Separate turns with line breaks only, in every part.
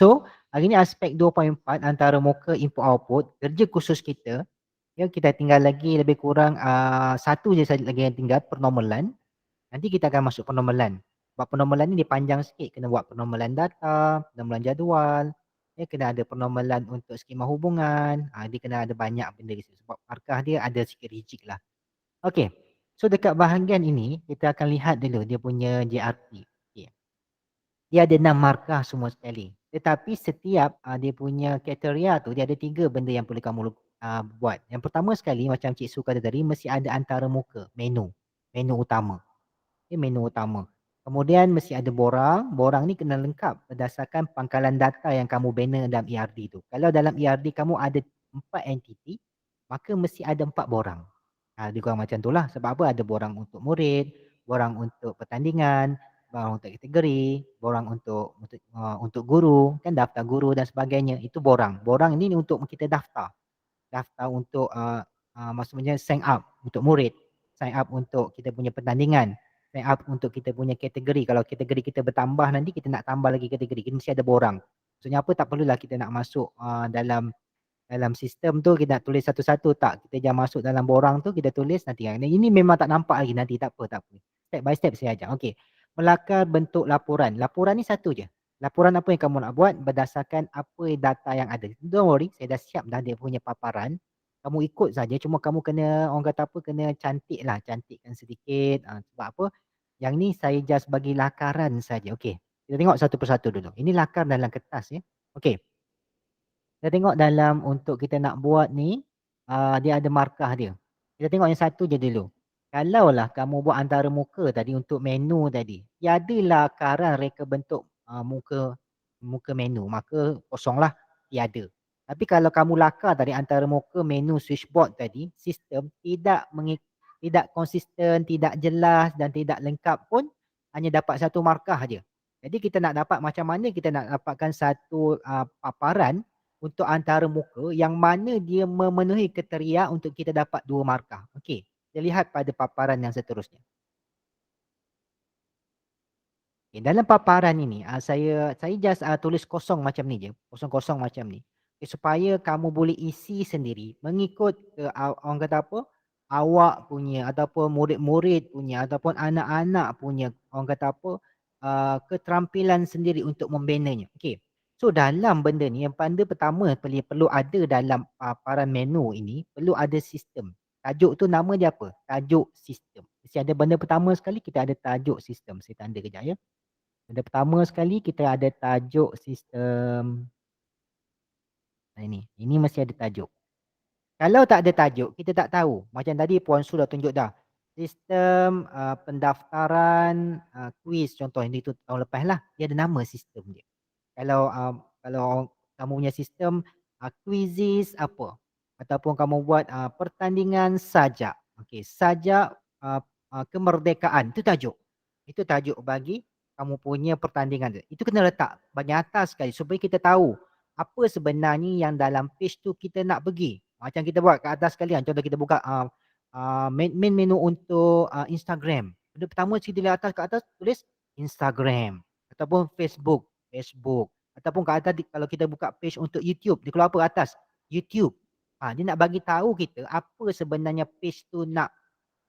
So, hari ni aspek 2.4 antara muka input output, kerja khusus kita, ya kita tinggal lagi lebih kurang satu je saja lagi yang tinggal, pernomalan. Nanti kita akan masuk pernomalan. Sebab pernomalan ni dia panjang sikit, kena buat pernomalan data, pernomalan jadual, ya kena ada pernomalan untuk skema hubungan, dia kena ada banyak benda di situ. Sebab markah dia ada sikit rigid lah. Okey. So dekat bahagian ini kita akan lihat dulu dia punya JRP. Okey. Dia ada 6 markah semua sekali. Tetapi setiap dia punya kriteria tu dia ada 3 benda yang perlu kamu buat. Yang pertama sekali macam Cik Su kata tadi mesti ada antara muka, menu. Menu utama. Menu utama. Kemudian mesti ada borang. Borang ni kena lengkap berdasarkan pangkalan data yang kamu bina dalam ERD tu. Kalau dalam ERD kamu ada 4 entiti, maka mesti ada 4 borang. Lebih kurang macam tu lah. Sebab apa? Ada borang untuk murid, borang untuk pertandingan, borang untuk kategori, borang untuk guru, kan daftar guru dan sebagainya. Itu borang. Borang ni untuk kita daftar. Daftar untuk maksudnya sign up untuk murid, sign up untuk kita punya pertandingan, sign up untuk kita punya kategori. Kalau kategori kita bertambah nanti kita nak tambah lagi kategori, kita mesti ada borang. Maksudnya apa, tak perlulah kita nak masuk dalam sistem tu kita nak tulis satu-satu, tak, kita jangan masuk dalam borang tu kita tulis nanti. Ini memang tak nampak lagi nanti, tak apa, tak apa. Step by step saya ajar. Okey. Melakar bentuk laporan. Laporan ni satu je. Laporan apa yang kamu nak buat berdasarkan apa data yang ada. Don't worry, saya dah siap dah dia punya paparan. Kamu ikut saja, cuma kamu kena, orang kata apa, kena cantik lah, cantikkan sedikit. Sebab apa? Yang ni saya just bagi lakaran saja. Okey. Kita tengok satu persatu dulu. Ini lakar dalam kertas ya. Okey. Kita tengok dalam untuk kita nak buat ni, dia ada markah dia. Kita tengok yang satu je dulu. Kalaulah kamu buat antara muka tadi untuk menu tadi, tiadalah lakaran reka bentuk muka menu, maka kosonglah, tiada. Tapi kalau kamu lakar tadi antara muka menu switchboard tadi, sistem tidak konsisten, tidak jelas dan tidak lengkap pun, hanya dapat satu markah aja. Jadi kita nak dapat macam mana kita nak dapatkan satu paparan untuk antara muka yang mana dia memenuhi kriteria untuk kita dapat 2 markah. Okey, kita lihat pada paparan yang seterusnya. Okay, dalam paparan ini saya just tulis kosong macam ni je, kosong-kosong macam ni. Okay, supaya kamu boleh isi sendiri mengikut orang kata apa? Awak punya ataupun murid-murid punya ataupun anak-anak punya orang kata apa? Keterampilan sendiri untuk membinanya. Okey. So dalam benda ni yang pertama perlu ada dalam paparan menu ini, perlu ada sistem. Tajuk tu nama dia apa? Tajuk sistem. Mesti ada benda pertama sekali kita ada tajuk sistem. Saya tanda kejap ya. Benda pertama sekali kita ada tajuk sistem. Ini mesti ada tajuk. Kalau tak ada tajuk, kita tak tahu. Macam tadi Puan Su dah tunjuk dah. Sistem pendaftaran kuis contoh ini tu tahun lepas lah. Dia ada nama sistem dia. Kalau kamu punya sistem quizzes apa, ataupun kamu buat pertandingan sajak. Okey, sajak kemerdekaan, itu tajuk bagi kamu punya pertandingan tu. Itu kena letak bahagian atas sekali supaya kita tahu apa sebenarnya yang dalam page tu kita nak pergi. Macam kita buat kat atas sekalian, contoh kita buka main menu untuk Instagram. Benda pertama kita lihat atas, kat atas tulis Instagram ataupun Facebook ataupun kat atas kalau kita buka page untuk YouTube, dia keluar apa atas? YouTube. Dia nak bagi tahu kita apa sebenarnya page tu nak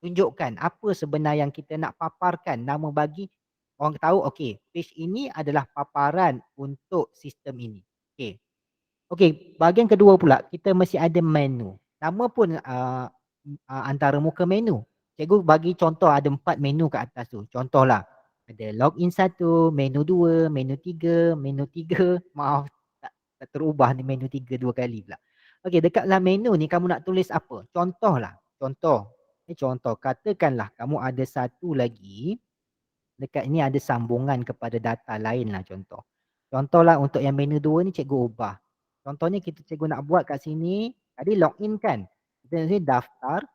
tunjukkan, apa sebenarnya yang kita nak paparkan, nama bagi orang tahu, okey, page ini adalah paparan untuk sistem ini. Okey. Okey, bahagian kedua pula kita mesti ada menu. Nama pun antara muka menu. Cikgu bagi contoh ada 4 menu kat atas tu. Contohlah ada login 1, menu 2, menu 3, menu 3. Maaf tak terubah ni menu 3 dua kali pula. Okey, dekat dalam menu ni kamu nak tulis apa? Contohlah. Contoh katakanlah kamu ada satu lagi dekat ini ada sambungan kepada data lain lah contoh. Contohlah untuk yang menu 2 ni cikgu ubah. Contohnya cikgu nak buat kat sini, tadi login kan. Kita ni daftar.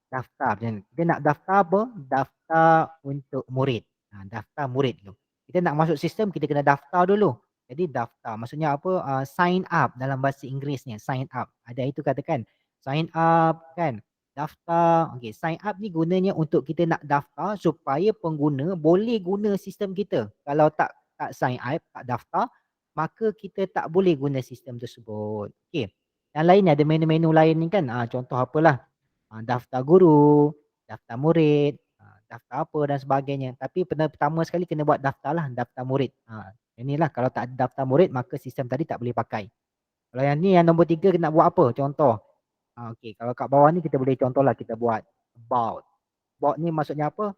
Kita nak daftar apa? Daftar untuk murid. Daftar murid dulu. Kita nak masuk sistem, kita kena daftar dulu. Jadi daftar. Maksudnya apa? Sign up dalam bahasa Inggerisnya. Sign up. Ada itu katakan. Sign up kan. Daftar. Okay, sign up ni gunanya untuk kita nak daftar supaya pengguna boleh guna sistem kita. Kalau tak sign up, tak daftar, maka kita tak boleh guna sistem tersebut. Okey. Yang lain ada menu-menu lain ni kan. Contoh apalah. Daftar guru, daftar murid, daftar apa dan sebagainya. Tapi pertama sekali kena buat daftar lah, daftar murid. Inilah kalau tak ada daftar murid maka sistem tadi tak boleh pakai. Kalau yang ni yang nombor 3 kita nak buat apa? Contoh. Okey, kalau kat bawah ni kita boleh contoh lah kita buat about. About ni maksudnya apa?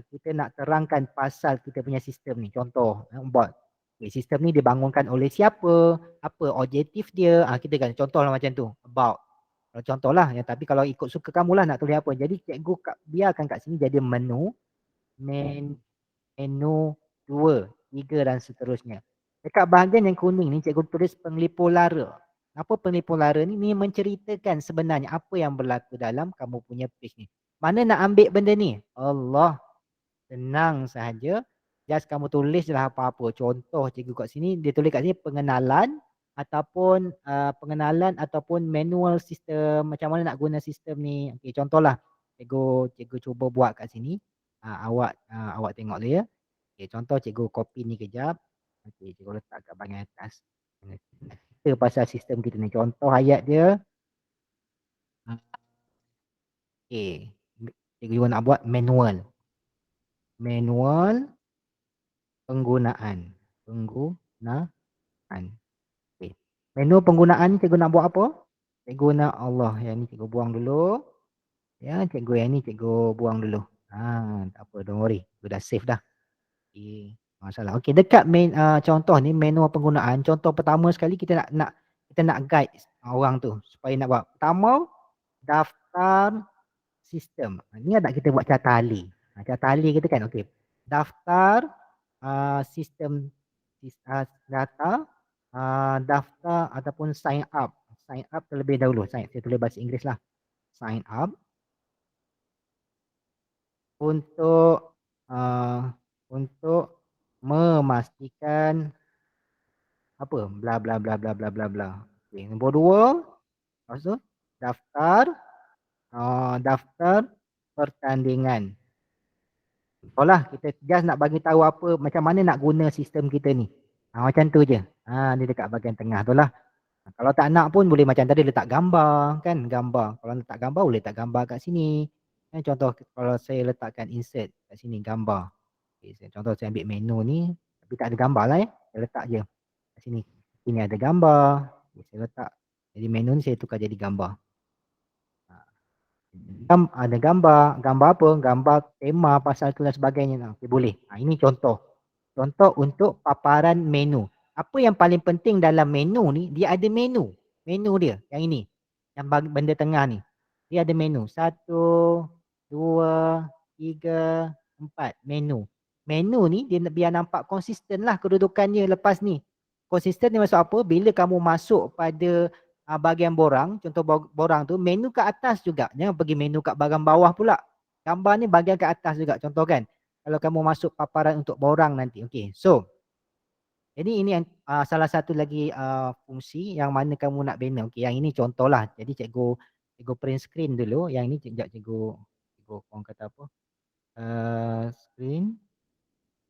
Kita nak terangkan pasal kita punya sistem ni. Contoh, about. Okay, sistem ni dibangunkan oleh siapa? Apa objektif dia? Kita kan contoh lah macam tu. About. Kalau contoh lah. Ya, tapi kalau ikut suka kamu lah nak tulis apa. Jadi cikgu biarkan kat sini jadi menu. Menu 2, 3 dan seterusnya. Dekat bahagian yang kuning ni cikgu tulis penglipu lara. Apa penglipu lara ni? Ni menceritakan sebenarnya apa yang berlaku dalam kamu punya page ni. Mana nak ambil benda ni? Allah. Senang sahaja. Just kamu tulis je lah apa-apa. Contoh cikgu kat sini, dia tulis kat sini pengenalan ataupun manual sistem, macam mana nak guna sistem ni. Okay, contohlah cikgu cuba buat kat sini. Awak tengok dulu ya. Okay, contoh cikgu copy ni kejap. Okay, cikgu letak kat bahagian atas. Kita pasal sistem kita ni. Contoh ayat dia. Okay. Cikgu juga nak buat manual. Manual penggunaan. Okay. Menu penggunaan cikgu nak buat apa? Cikgu nak Allah. Yang ni cikgu buang dulu. Ya, cikgu yang ni cikgu buang dulu. Tak apa, don't worry. Cikgu dah save dah. Okay. Masalah. Okey, dekat contoh ni menu penggunaan. Contoh pertama sekali kita nak guide orang tu supaya nak buat. Pertama, daftar sistem. Ni ada kita buat catali. Catali kita kan. Okey. Daftar sistem data, daftar ataupun sign up. Sign up terlebih dahulu. Saya tulis bahasa Inggeris lah. Sign up untuk memastikan apa? Bla bla bla bla bla bla bla. Okay. Nombor 2, lepas tu daftar pertandingan. Itulah kita just nak bagi tahu apa macam mana nak guna sistem kita ni. Macam tu je. Ni dekat bahagian tengah tu lah. Kalau tak nak pun boleh macam tadi letak gambar kan, gambar. Kalau letak gambar boleh letak gambar kat sini. Contoh kalau saya letakkan insert kat sini gambar. Okay, contoh saya ambil menu ni tapi tak ada gambar lah saya letak je kat sini. Ini ada gambar. Okay, saya letak. Jadi menu ni saya tukar jadi gambar. Ada gambar. Gambar apa? Gambar tema pasal tu dan sebagainya. Okay, boleh. Ini contoh. Contoh untuk paparan menu. Apa yang paling penting dalam menu ni, dia ada menu. Menu dia, yang ini. Yang benda tengah ni. Dia ada menu. 1, 2, 3, 4. Menu. Menu ni dia biar nampak konsisten lah kedudukannya lepas ni. Konsisten ni maksud apa? Bila kamu masuk pada bahagian borang, contoh borang tu, menu kat atas juga. Jangan pergi menu kat bahagian bawah pula. Gambar ni bahagian kat atas juga. Contoh kan. Kalau kamu masuk paparan untuk borang nanti. Okay, so. Jadi ini salah satu lagi fungsi yang mana kamu nak bina. Okay, yang ini contoh lah. Jadi cikgu print screen dulu. Yang ini cikgu orang kata apa. Screen.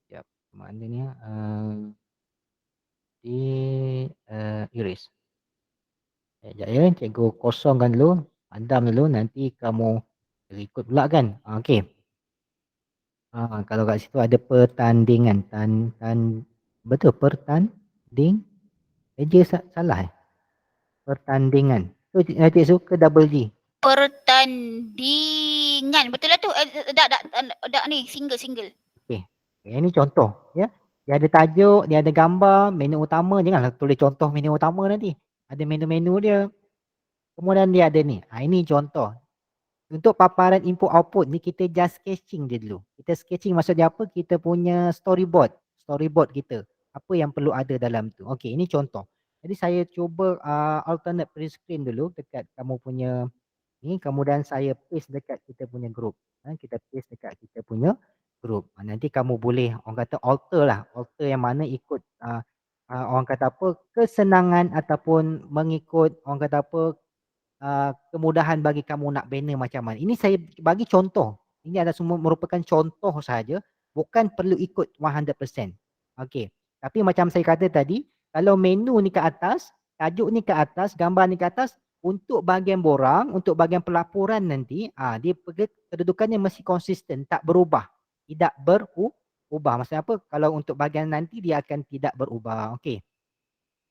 Sekejap. Mana ni? Di erase. Sekejap ya, cikgu kosongkan dulu. Padam dulu, nanti kamu ikut pula kan. Okey. Kalau kat situ ada pertandingan. Betul, pertanding. Salah pertandingan. Tu cik suka double G.
Pertandingan. Betul lah tu. Tak ni, single.
Okey. Ini contoh. Ya. Dia ada tajuk, dia ada gambar, menu utama. Janganlah tulis contoh menu utama nanti. Ada menu-menu dia. Kemudian dia ada ni. Ini contoh. Untuk paparan input output ni kita just sketching je dulu. Kita sketching maksudnya apa? Kita punya storyboard. Storyboard kita. Apa yang perlu ada dalam tu. Okey, ini contoh. Jadi saya cuba alternate print screen dulu dekat kamu punya ni. Kemudian saya paste dekat kita punya group. Kita paste dekat kita punya group. Nanti kamu boleh orang kata alter lah. Alter yang mana ikut orang kata apa? Kesenangan ataupun mengikut orang kata apa? Kemudahan bagi kamu nak banner macam mana. Ini saya bagi contoh. Ini adalah semua merupakan contoh sahaja. Bukan perlu ikut 100%. Okey. Tapi macam saya kata tadi, Kalau menu ni ke atas, tajuk ni ke atas, gambar ni ke atas, untuk bahagian borang, untuk bahagian pelaporan nanti, dia kedudukannya mesti konsisten, tak berubah. Tidak berubah. Maksudnya apa? Kalau untuk bahagian nanti, dia akan tidak berubah. Okey.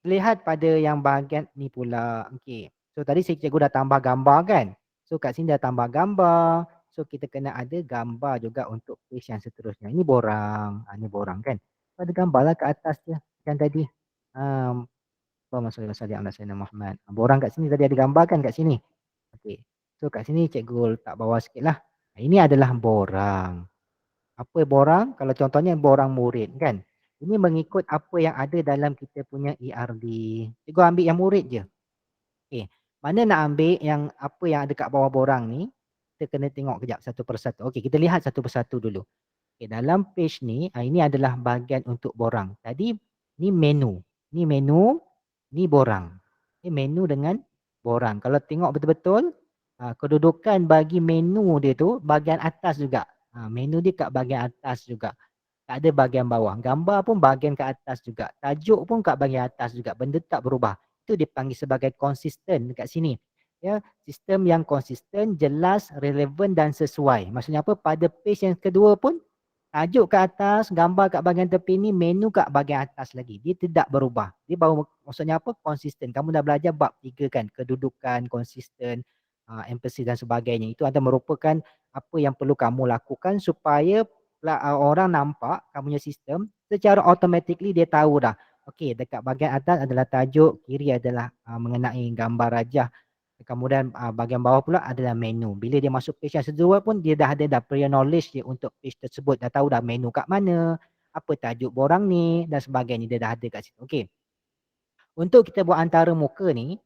Lihat pada yang bahagian ni pula. Okey. So tadi cikgu dah tambah gambar kan. So kat sini dah tambah gambar. So kita kena ada gambar juga untuk page yang seterusnya. Ini borang. Ini borang kan. Ada gambar lah kat atas dia. Kan tadi. Allahumma salli wa sallim ala sayyidina Muhammad. Borang kat sini tadi ada gambar kan kat sini. Okey. So kat sini cikgu letak bawah sikit lah. Ini adalah borang. Apa borang? Kalau contohnya borang murid kan. Ini mengikut apa yang ada dalam kita punya ERD. Cikgu ambil yang murid je. Okay. Mana nak ambil yang apa yang ada kat bawah borang ni? Kita kena tengok kejap satu persatu. Okey, kita lihat satu persatu dulu. Okay, dalam page ni, ini adalah bahagian untuk borang. Tadi, ni menu. Ni menu, ni borang. Ini menu dengan borang. Kalau tengok betul-betul, kedudukan bagi menu dia tu bahagian atas juga. Menu dia kat bahagian atas juga. Tak ada bahagian bawah. Gambar pun bahagian ke atas juga. Tajuk pun kat bahagian atas juga. Benda tak berubah. Itu dipanggil sebagai konsisten dekat sini. Ya, sistem yang konsisten, jelas, relevan dan sesuai. Maksudnya apa? Pada page yang kedua pun, tajuk kat atas, gambar kat bahagian tepi ni, menu kat bahagian atas lagi. Dia tidak berubah. Dia baru, maksudnya apa? Konsisten. Kamu dah belajar bab 3 kan? Kedudukan, konsisten, emphasis dan sebagainya. Itu adalah merupakan apa yang perlu kamu lakukan supaya orang nampak kamu punya sistem, secara automatically dia tahu dah. Okey, dekat bahagian atas adalah tajuk, kiri adalah mengenai gambar rajah. Kemudian bahagian bawah pula adalah menu. Bila dia masuk page yang kedua pun dia dah ada dah prior knowledge dia untuk page tersebut. Dah tahu dah menu kat mana, apa tajuk borang ni dan sebagainya. Dia dah ada kat situ. Okey. Untuk kita buat antara muka ni,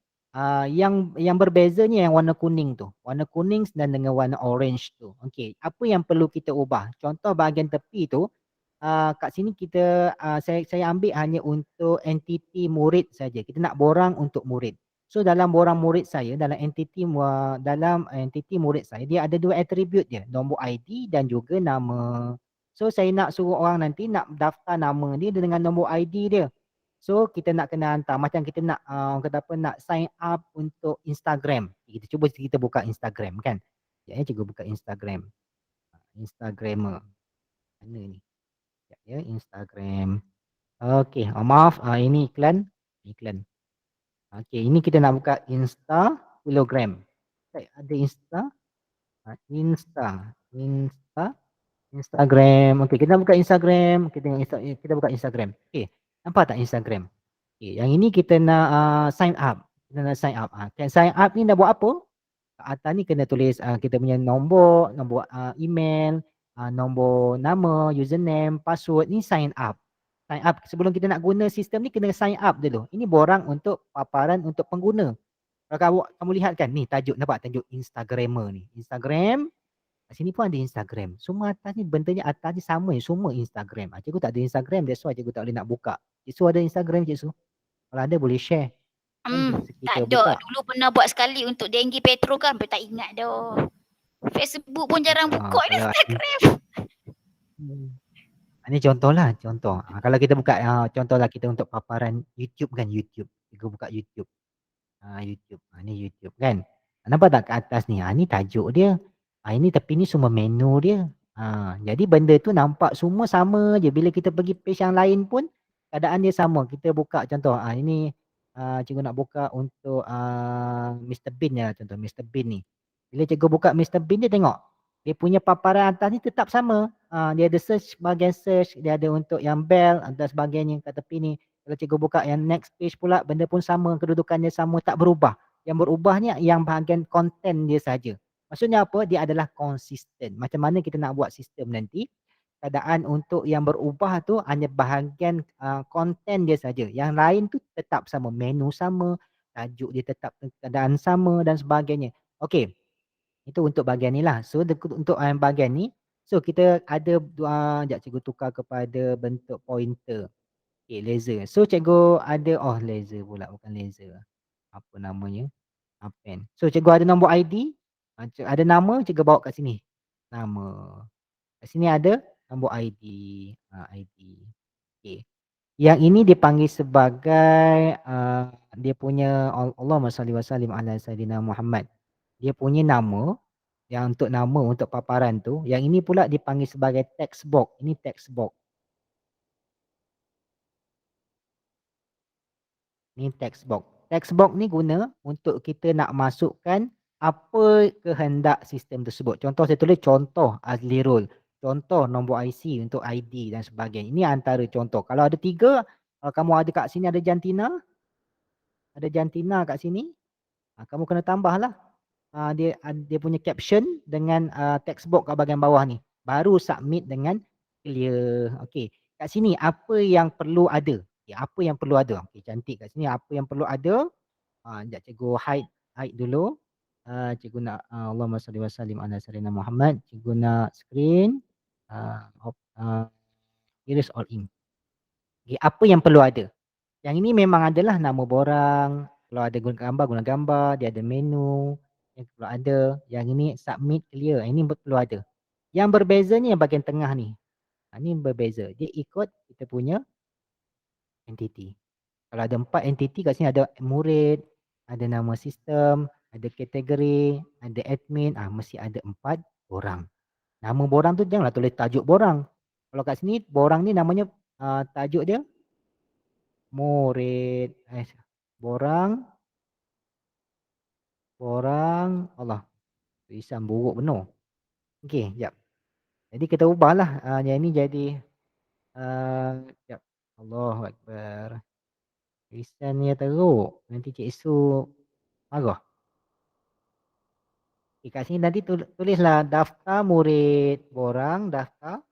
yang berbezanya yang warna kuning tu. Warna kuning dan dengan warna orange tu. Okey, apa yang perlu kita ubah? Contoh bahagian tepi tu, kat sini kita saya ambil hanya untuk entiti murid saja. Kita nak borang untuk murid. So dalam borang murid saya, dalam entiti murid saya, dia ada dua atribut dia, nombor ID dan juga nama. So saya nak suruh orang nanti nak daftar nama dia dengan nombor ID dia. So kita nak kena hantar macam kita nak orang kata apa, nak sign up untuk Instagram. Kita cuba kita buka Instagram kan. Ya, cikgu buka Instagram. Instagramer. Mana ni? Ya, Instagram. Okey, maaf, ini iklan. Iklan. Okey, ini kita nak buka Instagram. Ada Insta, Instagram. Okey, kita buka Instagram. Kita buka Instagram. Okey, nampak tak Instagram? Okey, yang ini kita nak sign up. Kita nak sign up. Sign up ni nak buat apa? Kat atas ni kena tulis kita punya nombor email, nombor nama, username, password. Ni sign up. Sign up sebelum kita nak guna sistem ni kena sign up dulu. Ini borang untuk paparan untuk pengguna. Kalau kamu lihat kan ni tajuk, nampak tajuk Instagramer ni. Instagram. Kat sini pun ada Instagram. Semua atas ni bentanya atas ni sama je. Semua Instagram. Cikgu tak ada Instagram. That's why cikgu tak boleh nak buka. Cikgu ada Instagram cikgu. Kalau ada boleh share. Kan
Tak
kita
ada.
buka.
Dulu pernah buat sekali untuk Denggi Petro kan. Tapi tak ingat dah. Facebook pun jarang buka ni Instagram.
Ini contoh lah. Contoh. Kalau kita buka contoh lah kita untuk paparan YouTube kan. YouTube. Cikgu buka YouTube. YouTube. Ni YouTube kan. Nampak tak kat atas ni? Ni tajuk dia. Ini tepi ni semua menu dia. Jadi benda tu nampak semua sama je. Bila kita pergi page yang lain pun keadaan dia sama. Kita buka contoh. Ini cikgu nak buka untuk Mr. Bean ya. Contoh Mr. Bean ni. Bila cikgu buka Mr. Bean dia tengok. Dia punya paparan atas ni tetap sama. Dia ada search, bahagian search. Dia ada untuk yang bell dan sebagainya kat tepi ni. Kalau cikgu buka yang next page pula, benda pun sama, kedudukannya sama, tak berubah. Yang berubahnya yang bahagian konten dia saja. Maksudnya apa? Dia adalah konsisten. Macam mana kita nak buat sistem nanti, keadaan untuk yang berubah tu hanya bahagian konten dia saja. Yang lain tu tetap sama, menu sama, tajuk dia tetap keadaan sama dan sebagainya. Okey. Itu untuk bahagian ni lah. So untuk bahagian ni, so kita ada sekejap cikgu tukar kepada bentuk pointer. Okay, laser. So cikgu ada, laser pula, bukan laser. Apa namanya? Pen. So cikgu ada nombor ID, ada nama, cikgu bawa kat sini. Nama. Kat sini ada nombor ID. ID. Okay. Yang ini dipanggil sebagai dia punya Allahumma salli wa sallim ala sayyidina Muhammad. Dia punya nama yang untuk nama untuk paparan tu. Yang ini pula dipanggil sebagai text box. Ini text box. Ni text box. Text box ni guna untuk kita nak masukkan apa kehendak sistem tersebut. Contoh saya tulis contoh Azlirul. Contoh nombor IC untuk ID dan sebagainya. Ini antara contoh. Kalau ada 3, kalau kamu ada kat sini ada jantina kat sini, kamu kena tambahlah. Dia punya caption dengan text box kat bahagian bawah ni. Baru submit dengan clear. Okey. Kat sini apa yang perlu ada? Apa yang perlu ada? Okey, cantik kat sini apa yang perlu ada? Sekejap cikgu hide dulu. Cikgu nak Allahumma salli wa sallim ala sayyidina Muhammad. Cikgu nak screen. Erase all in. Okay, apa yang perlu ada? Yang ini memang adalah nama borang. Kalau ada guna gambar, dia ada menu. Yang perlu ada. Yang ini submit clear. Ini perlu ada. Yang berbeza ni yang bahagian tengah ni. Ini berbeza. Dia ikut kita punya entity. Kalau ada 4 entity kat sini ada murid, ada nama sistem, ada kategori, ada admin, mesti ada 4 orang. Nama borang tu janganlah tulis tajuk borang. Kalau kat sini borang ni namanya tajuk dia murid. Borang Allah. Tulisan buruk penuh. Okey, jap. Jadi kita ubahlah yang ni jadi jap. Allahu Akbar. Tulisan ni teruk. Nanti Cik Su marah. Okay, kat sini nanti tulislah daftar murid borang, daftar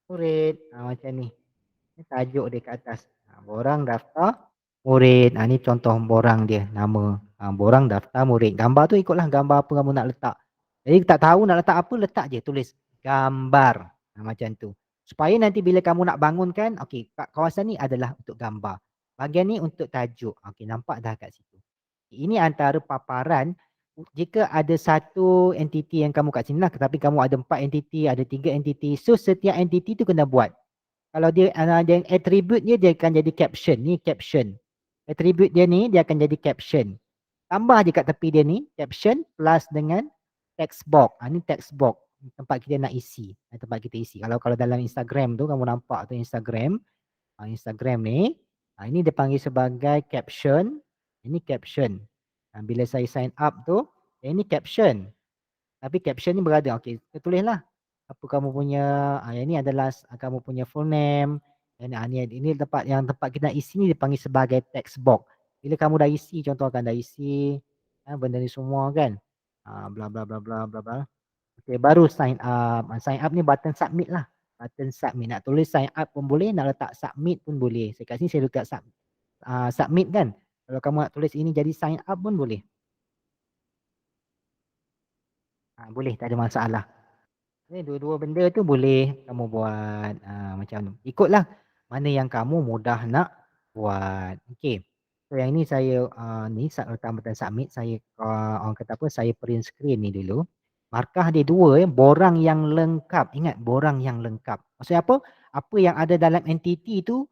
murid. Macam ni. Ini tajuk dia kat atas. Borang daftar murid. Ni contoh borang dia. Nama. Borang daftar murid. Gambar tu ikutlah gambar apa kamu nak letak. Jadi tak tahu nak letak apa, letak je. Tulis gambar. Macam tu. Supaya nanti bila kamu nak bangunkan, okey, kawasan ni adalah untuk gambar. Bahagian ni untuk tajuk. Okey, nampak dah kat situ. Ini antara paparan. Jika ada satu entiti yang kamu kat sini lah, tetapi kamu ada 4 entiti, ada 3 entiti. So setiap entiti tu kena buat. Kalau dia attribute dia akan jadi caption. Ni caption. Attribute dia ni dia akan jadi caption. Tambah je kat tepi dia ni caption plus dengan text box. Ni text box tempat kita nak isi. Tempat kita isi. Kalau dalam Instagram tu kamu nampak tu Instagram. Instagram ni. Ini dia panggil sebagai caption. Ini caption. Bila saya sign up tu, ini caption. Tapi caption ni berada. Okey, kita tulislah. Apa kamu punya, yang ni adalah kamu punya full name. Ini tempat kita nak isi ni dipanggil sebagai text box. Bila kamu dah isi, contohkan dah isi benda ni semua kan. Bla bla bla bla bla bla. Okey, baru sign up. Sign up ni button submit lah. Button submit. Nak tulis sign up pun boleh, nak letak submit pun boleh. Saya kat sini saya letak submit kan. Kalau kamu nak tulis ini jadi sign up pun boleh. Boleh, tak ada masalah. Dua-dua benda tu boleh kamu buat macam tu. Ikutlah mana yang kamu mudah nak buat. Okey. So yang ini saya ni letak button submit, saya orang kata apa, saya print screen ni dulu. Markah dia 2 borang yang lengkap. Ingat borang yang lengkap. Maksudnya apa? Apa yang ada dalam entiti tu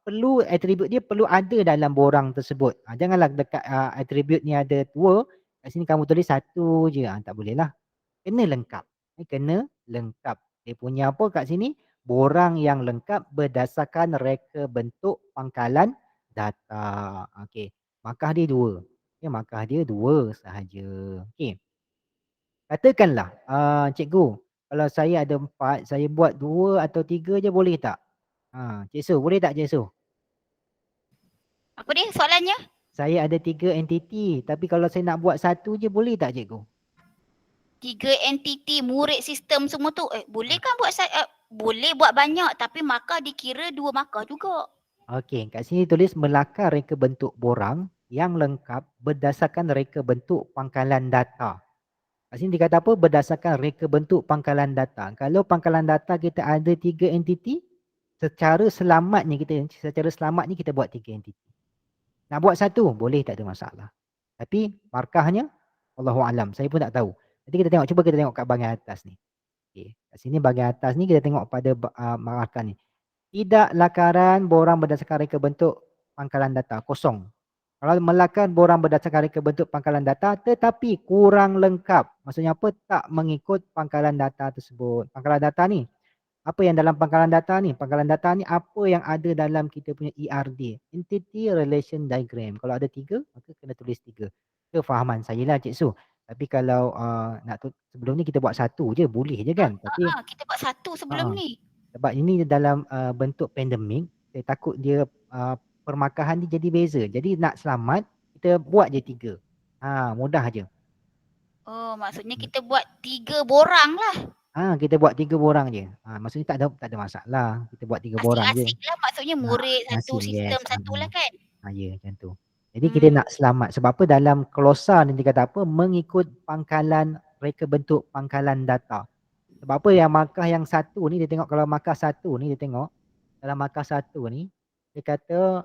perlu atribut dia perlu ada dalam borang tersebut. Janganlah dekat atribut ni ada 2, kat sini kamu tulis 1 je. Tak boleh lah. Kena lengkap. Kena lengkap. Dia punya apa kat sini? Borang yang lengkap berdasarkan reka bentuk pangkalan data. Okey. Markah dia 2. Markah dia 2 sahaja. Okey. Katakanlah, cikgu, kalau saya ada 4, saya buat 2 atau 3 je boleh tak? Cik Su, boleh tak Cik Su?
Apa dia soalannya?
Saya ada 3 entiti, tapi kalau saya nak buat 1 je boleh tak cikgu?
3 entiti murid sistem semua tu boleh kan buat boleh buat banyak tapi markah dikira 2 markah juga.
Okey, kat sini tulis melakar reka bentuk borang yang lengkap berdasarkan reka bentuk pangkalan data. Kat sini dikata apa? Berdasarkan reka bentuk pangkalan data. Kalau pangkalan data kita ada 3 entiti, secara selamatnya kita buat 3 entiti. Nak buat 1 boleh, tak ada masalah. Tapi markahnya Allahualam, saya pun tak tahu. Nanti kita tengok, cuba kita tengok kat bahagian atas ni. Okey, kat sini bahagian atas ni kita tengok pada markah ni. Tidak lakaran borang berdasarkan reka bentuk pangkalan data, kosong. Kalau melakar borang berdasarkan reka bentuk pangkalan data tetapi kurang lengkap. Maksudnya apa? Tak mengikut pangkalan data tersebut. Pangkalan data ni, apa yang dalam pangkalan data ni? Pangkalan data ni apa yang ada dalam kita punya ERD, Entity Relation Diagram. Kalau ada 3, maka kena tulis 3. Itu fahaman saya lah Cik Su. Tapi kalau sebelum ni kita buat satu je, boleh je kan? Tapi
Kita buat satu sebelum ni.
sebab ini dalam bentuk pandemik, saya takut dia permakahan dia jadi beza. Jadi nak selamat, kita buat je 3. Mudah je.
Oh, maksudnya kita buat 3 borang lah.
Kita buat 3 borang je. Maksudnya tak ada masalah. Kita buat 3 borang je.
Asik-asik lah maksudnya murid satu,
Asik,
sistem
yes.
satu lah kan.
Ya, macam tu. Jadi kita nak selamat. Sebab apa dalam klosa ni dia kata apa? Mengikut pangkalan reka bentuk pangkalan data. Sebab apa yang markah yang satu ni, dia tengok kalau markah satu ni, dia tengok dalam markah satu ni, dia kata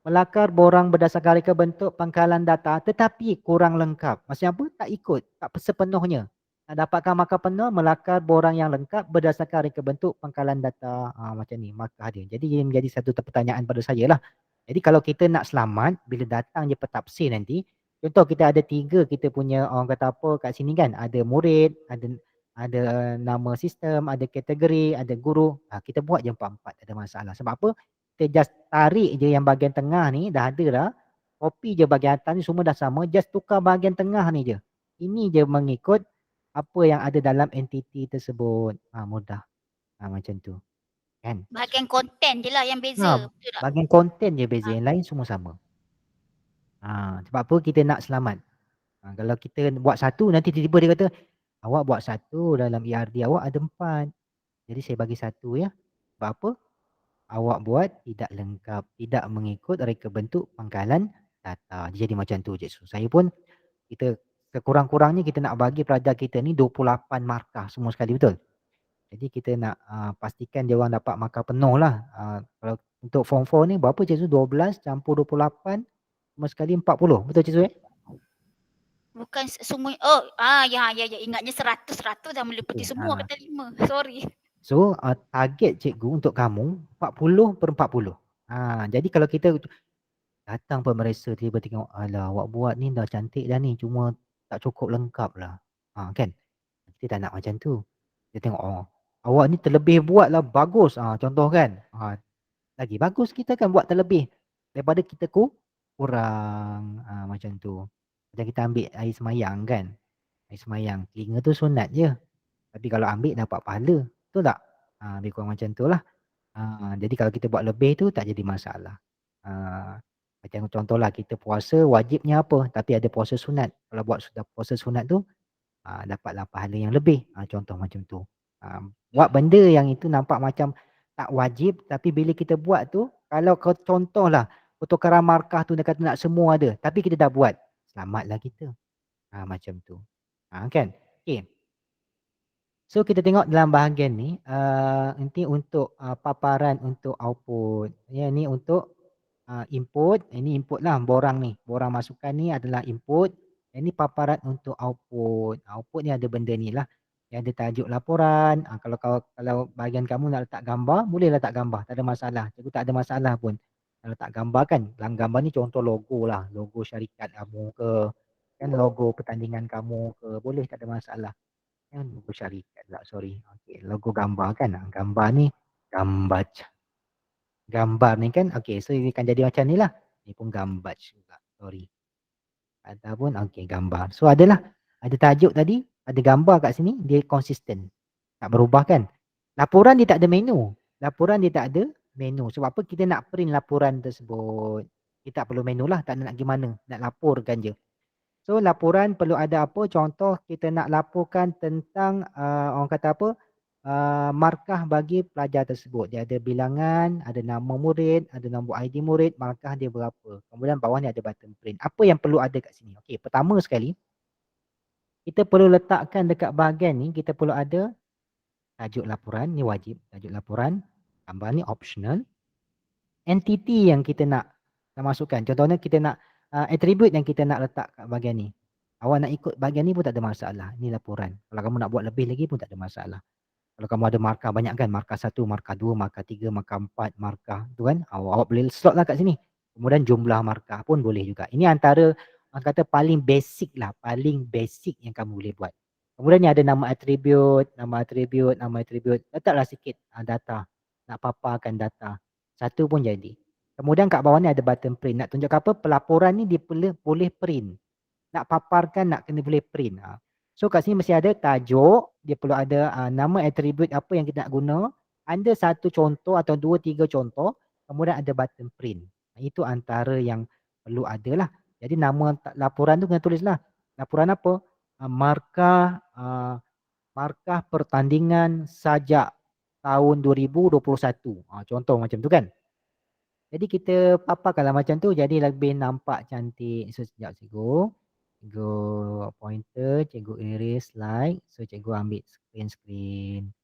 melakar borang berdasarkan reka bentuk pangkalan data tetapi kurang lengkap. Maksudnya apa? Tak ikut, tak sepenuhnya. Nak dapatkan markah penuh, melakar borang yang lengkap berdasarkan reka bentuk pangkalan data. Macam ni markah dia. Jadi ini menjadi satu pertanyaan pada saya lah. Jadi kalau kita nak selamat, bila datang je petafsir nanti, contoh kita ada 3, kita punya orang kata apa kat sini kan, ada murid, ada nama sistem, ada kategori, ada guru. Kita buat je 4-4, tak ada masalah. Sebab apa? Kita just tarik je yang bahagian tengah ni, dah ada dah. Copy je bahagian atas ni, semua dah sama. Just tukar bahagian tengah ni je. Ini je mengikut apa yang ada dalam entiti tersebut. Mudah. Macam tu. Kan?
Bahagian konten je lah yang beza. Betul tak?
Bahagian konten je beza. Yang lain semua sama. Sebab apa kita nak selamat. Kalau kita buat satu, nanti tiba-tiba dia kata, awak buat satu dalam ERD awak ada 4. Jadi saya bagi 1 ya. Sebab apa? Awak buat tidak lengkap, tidak mengikut reka bentuk pangkalan data. Jadi macam tu je. So, saya pun kita sekurang-kurangnya kita nak bagi pelajar kita ni 28 markah semua sekali, betul? Jadi kita nak pastikan dia orang dapat markah penuh lah. Kalau untuk form 4 ni berapa Cik Su? 12 campur 28 semua sekali 40. Betul Cik Su ya?
Bukan semua. Ya. Ingatnya 100 dah meliputi semua kata 5. Sorry.
So target cikgu untuk kamu 40/40. Jadi kalau kita datang pemeriksa tiba-tiba tengok, alah awak buat ni dah cantik dah ni, cuma tak cukup lengkap lah. Kan? Kita tak nak macam tu. Dia tengok, awak ni terlebih buat lah, bagus. Contoh kan? Lagi bagus kita kan buat terlebih daripada kita kurang. Macam tu. Macam kita ambil air semayang kan? Air semayang, telinga tu sunat je. Tapi kalau ambil dapat pahala. Betul tak? Lebih kurang macam tu lah. Jadi kalau kita buat lebih tu tak jadi masalah. Macam contohlah kita puasa wajibnya apa? Tapi ada puasa sunat. Kalau buat sudah puasa sunat tu dapatlah pahala yang lebih. Contoh macam tu. Buat benda yang itu nampak macam tak wajib tapi bila kita buat tu, kalau kau contohlah pertukaran markah tu dia kata nak semua ada tapi kita dah buat, selamatlah kita. Macam tu. Kan? Okay. So kita tengok dalam bahagian ni, nanti untuk paparan untuk output. Ya, ni untuk input. Ini input lah borang ni. Borang masukan ni adalah input. Ini paparan untuk output. Output ni ada benda ni lah. Yang ada tajuk laporan. Kalau bahagian kamu nak letak gambar, boleh letak gambar. Tak ada masalah. Cikgu tak ada masalah pun. Kalau letak gambar kan, dalam gambar ni contoh logo lah. Logo syarikat kamu ke, kan logo pertandingan kamu ke, boleh tak ada masalah. Logo syarikat lah, sorry. Okay, logo gambar kan. Gambar ni, gambar ni kan. Okay, so ini akan jadi macam ni lah. Ni pun gambar juga, sorry. Ataupun, okay, gambar. So adalah, ada tajuk tadi, ada gambar kat sini, dia konsisten. Tak berubah kan. Laporan dia tak ada menu. Laporan dia tak ada menu. Sebab apa kita nak print laporan tersebut. Kita tak perlu menu lah, tak nak gimana. Nak laporkan je. So laporan perlu ada apa? Contoh kita nak laporkan tentang orang kata apa? Markah bagi pelajar tersebut. Dia ada bilangan, ada nama murid, ada nombor ID murid, markah dia berapa. Kemudian bawah ni ada button print. Apa yang perlu ada kat sini? Okey, pertama sekali kita perlu letakkan dekat bahagian ni, kita perlu ada tajuk laporan, ni wajib tajuk laporan. Gambar ni optional. Entity yang kita nak masukkan. Contohnya kita nak attribute yang kita nak letak kat bahagian ni. Awak nak ikut bahagian ni pun tak ada masalah. Ni laporan. Kalau kamu nak buat lebih lagi pun tak ada masalah. Kalau kamu ada markah banyak kan, markah 1, markah 2, markah 3, markah 4, markah tu kan, awak boleh slot lah kat sini. Kemudian jumlah markah pun boleh juga. Ini antara orang kata paling basic lah, paling basic yang kamu boleh buat. Kemudian ni ada nama atribut, letaklah sikit data. Nak paparkan data. Satu pun jadi. Kemudian kat bawah ni ada button print. Nak tunjuk apa? Pelaporan ni dia boleh print. Nak paparkan, nak kena boleh print. So kat sini mesti ada tajuk, dia perlu ada nama atribut apa yang kita nak guna, ada satu contoh atau 2, 3 contoh, kemudian ada button print. Itu antara yang perlu ada lah. Jadi nama laporan tu kena tulis lah. Laporan apa? Markah pertandingan sajak tahun 2021. Contoh macam tu kan. Jadi kita paparkanlah macam tu, jadi lebih nampak cantik. So sekejap cikgu. Cikgu pointer, cikgu erase slide. So cikgu ambil screen.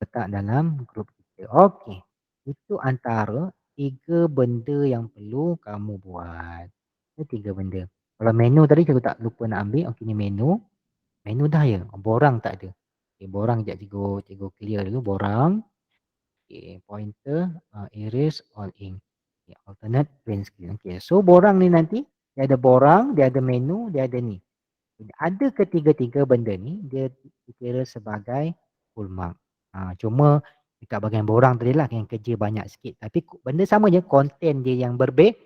Letak dalam grup kita. Okey. Itu antara 3 benda yang perlu kamu buat. Itu 3 benda. Kalau menu tadi cikgu tak lupa nak ambil. Okey ni menu. Menu dah ya. Borang tak ada. Okay, borang sekejap cikgu clear dulu. Borang. Okay, pointer, erase all ink. Okay, alternate plain screen. Okay, so borang ni nanti dia ada borang, dia ada menu, dia ada ni. Ada ketiga-tiga benda ni dia dikira sebagai full mark. Cuma dekat bahagian borang tadi lah yang kerja banyak sikit. Tapi benda sama je, konten dia yang berbeza.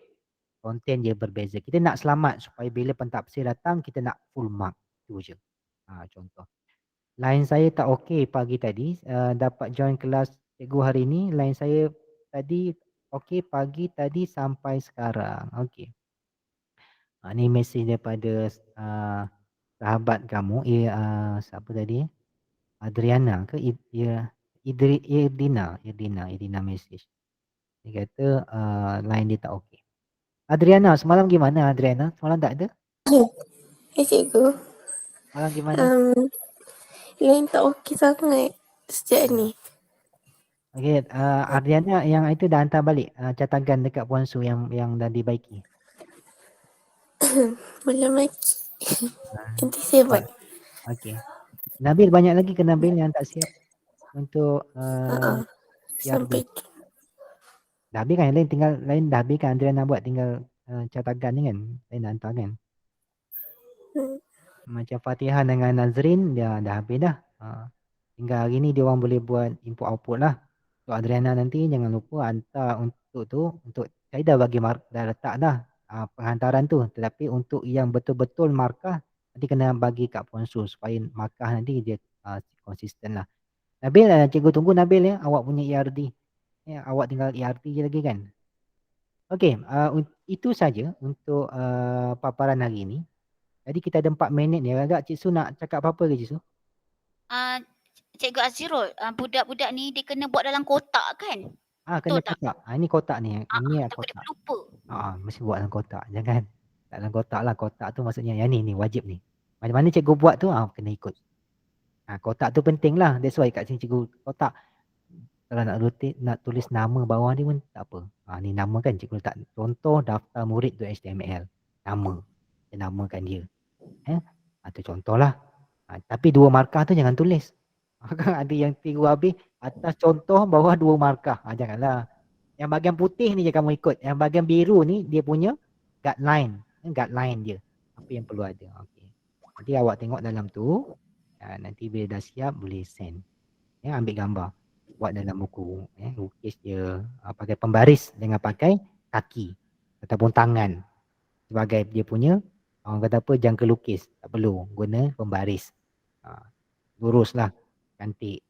Kita nak selamat supaya bila pentadbir datang kita nak full mark. Itu je. Contoh. Line saya tak okey pagi tadi. Dapat join kelas cikgu hari ni. Line saya tadi okey pagi tadi sampai sekarang. Okey. Ni mesej daripada sahabat kamu. Siapa tadi? Adriana ke? Irdina mesej. Dia kata line dia tak okey. Adriana, semalam gimana Adriana? Semalam tak ada?
Cikgu.
Semalam gimana?
Line tak okey sangat sejak ni.
Okey, Adriana yang itu dah hantar balik catagan dekat Puan Su yang dah dibaiki.
Belum lagi. Nanti saya buat.
Okey. Nabil banyak lagi ke Nabil yang tak siap untuk
Sampai
dah habis kan? Lain dah habis kan Adriana buat tinggal catagan ni kan? Lain dah hantar kan? Macam Fatihah dengan Nazrin dia dah habis dah. Tinggal hari ni dia orang boleh buat input output lah. So Adriana nanti jangan lupa hantar untuk saya dah bagi dah letak dah penghantaran tu. Tetapi untuk yang betul-betul markah nanti kena bagi kat Puan Su supaya markah nanti dia konsisten lah. Nabil, cikgu tunggu Nabil ya, awak punya ERD. Ya, awak tinggal ERD je lagi kan? Okey, itu saja untuk paparan hari ini. Jadi kita ada 4 minit ni. Agak Cik Su nak cakap apa-apa ke Cik Su?
Cikgu Azirul, budak-budak ni dia kena buat dalam kotak kan?
Kena kotak. Ini kotak ni. Ini
takut
kotak.
dia lupa.
Mesti buat dalam kotak. Jangan tak dalam kotak lah. Kotak tu maksudnya yang ni wajib ni. Macam mana cikgu buat tu kena ikut. Kotak tu penting lah. That's why kat sini cikgu kotak. Kalau nak tulis nama bawah ni pun tak apa. Ni nama kan cikgu letak contoh daftar murid tu HTML. Nama. Dia namakan dia. Itu contoh lah. Tapi 2 markah tu jangan tulis. Ada yang tiru habis atas contoh bawah 2 markah. Janganlah. Yang bahagian putih ni je kamu ikut. Yang bahagian biru ni dia punya guideline. Guideline dia. Apa yang perlu ada. Okay. Nanti awak tengok dalam tu. Nanti bila dah siap boleh send. Ambil gambar. Buat dalam buku. Lukis dia. Pakai pembaris. Jangan pakai kaki. Ataupun tangan. Sebagai dia punya. Orang kata apa jangka lukis. Tak perlu. Guna pembaris. Luruslah. Cantik.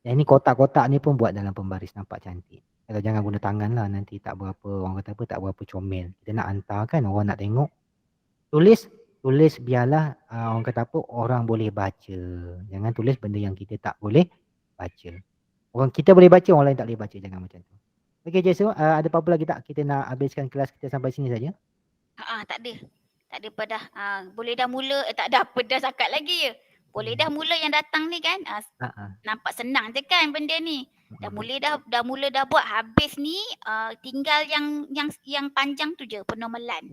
Yang ni kotak-kotak ni pun buat dalam pembaris. Nampak cantik. Kalau jangan guna tangan lah. Nanti tak berapa. Orang kata apa tak berapa comel. Kita nak hantar kan. Orang nak tengok. Tulis biarlah orang kata apa. Orang boleh baca. Jangan tulis benda yang kita tak boleh baca. Orang kita boleh baca. Orang lain tak boleh baca. Jangan macam tu. Okey Jason. Ada apa-apa lagi tak? Kita nak habiskan kelas kita sampai sini saja.
Tak ada. Tak ada pedah. Boleh dah mula. Tak ada apa dah sakat lagi je. Boleh dah mula yang datang ni kan. Nampak senang je kan benda ni. Dah mula dah buat habis ni. Tinggal yang panjang tu je. Penomelan.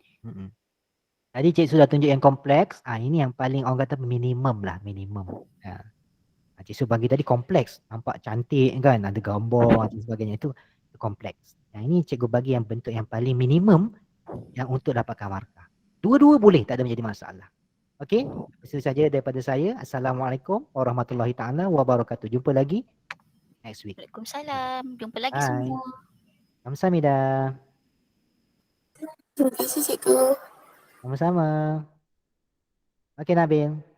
Tadi cik sudah tunjuk yang kompleks. Ini yang paling orang kata minimum lah, minimum. Cik Su bagi tadi kompleks, nampak cantik kan, ada gambar dan sebagainya, itu kompleks. Yang ini cikgu bagi yang bentuk yang paling minimum yang untuk dapatkan markah. Dua-dua boleh, tak ada menjadi masalah. Okey, itu saja daripada saya. Assalamualaikum warahmatullahi taala wabarakatuh. Jumpa lagi next week.
Waalaikumsalam. Jumpa lagi
Bye.
semua.
Kamsahamnida.
Terima kasih cikgu.
Sama-sama. Okey Nabil.